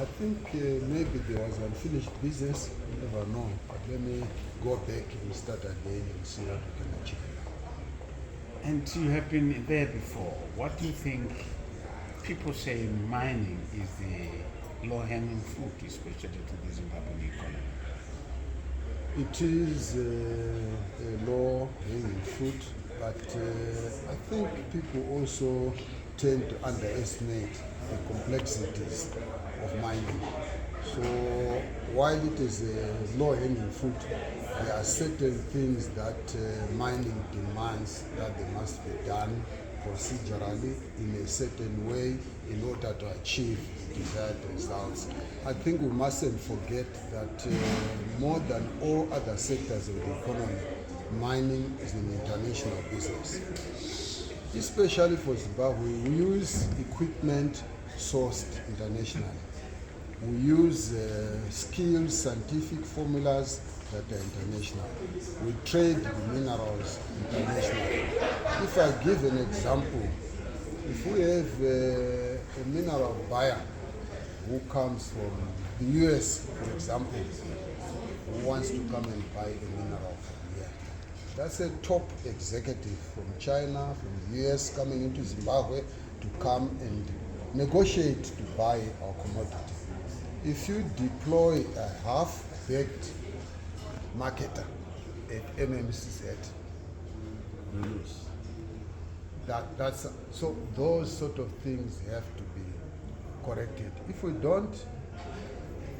I think maybe there was unfinished business, you never know. But let me go back and start again and see what we can achieve. And you have been there before. What do you think? People say mining is the low-hanging fruit, especially to the Zimbabwean economy. It is a low-hanging fruit, but I think people also tend to underestimate the complexities of mining. So while it is a low-hanging fruit, there are certain things that mining demands that they must be done procedurally in a certain way in order to achieve desired results. I think we mustn't forget that more than all other sectors of the economy, mining is an international business. Especially for Zimbabwe, we use equipment sourced internationally. We use skills, scientific formulas that are international. We trade minerals internationally. If I give an example, if we have a mineral buyer who comes from the US, for example, who wants to come and buy a mineral from here, that's a top executive from China, from the US coming into Zimbabwe to come and negotiate to buy our commodity. If you deploy a half-baked marketer at MMCZ, you lose. So those sort of things have to be corrected. If we don't,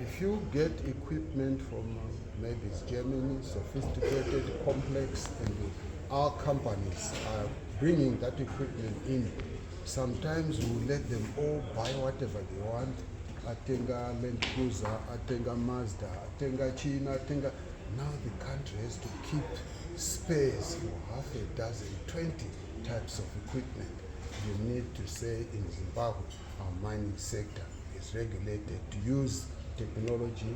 if you get equipment from maybe it's Germany, sophisticated, complex, and our companies are bringing that equipment in, sometimes we let them all buy whatever they want. Atenga Land Cruiser, Atenga Mazda, Atenga China, Atenga. Now the country has to keep space for half a dozen, 20 types of equipment. You need to say in Zimbabwe, our mining sector is regulated to use technology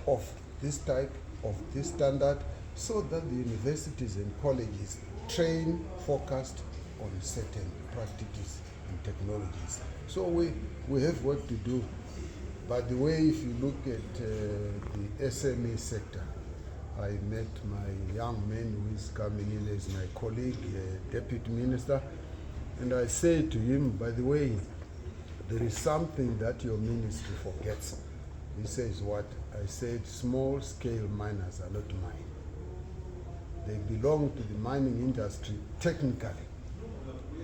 of this type, of this standard, so that the universities and colleges train focused on certain practices and technologies. So we have work to do. By the way, if you look at the SME sector, I met my young man who is coming in as my colleague, deputy minister, and I said to him, by the way, there is something that your ministry forgets. He says, what? I said, small-scale miners are not mine. They belong to the mining industry technically,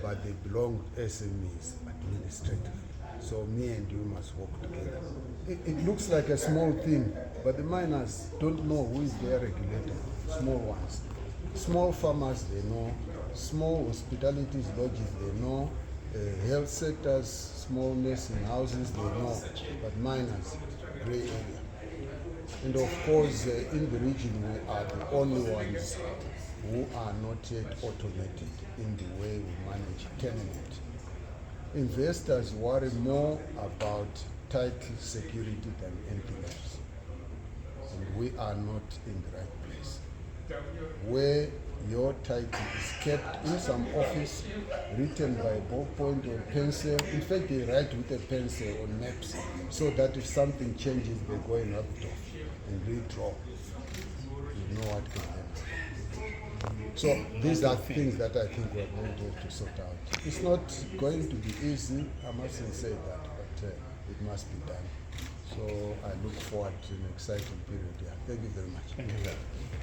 but they belong to SMEs administratively. So me and you must work together. It looks like a small thing, but the miners don't know who is their regulator, small ones. Small farmers, they know. Small hospitalities, lodges, they know. Health sectors, small nursing houses, they know. But miners, gray area. And of course, in the region, we are the only ones who are not yet automated in the way we manage tenement. Investors worry more about title security than anything else. And we are not in the right place. Where your title is kept in some office, written by ballpoint or pencil. In fact, they write with a pencil on maps, so that if something changes, they go and up top and redraw. You know what can happen. So these are things that I think we're going to have to sort out. It's not going to be easy, I mustn't say that, but it must be done. So I look forward to an exciting period here. Thank you very much. Thank you very much.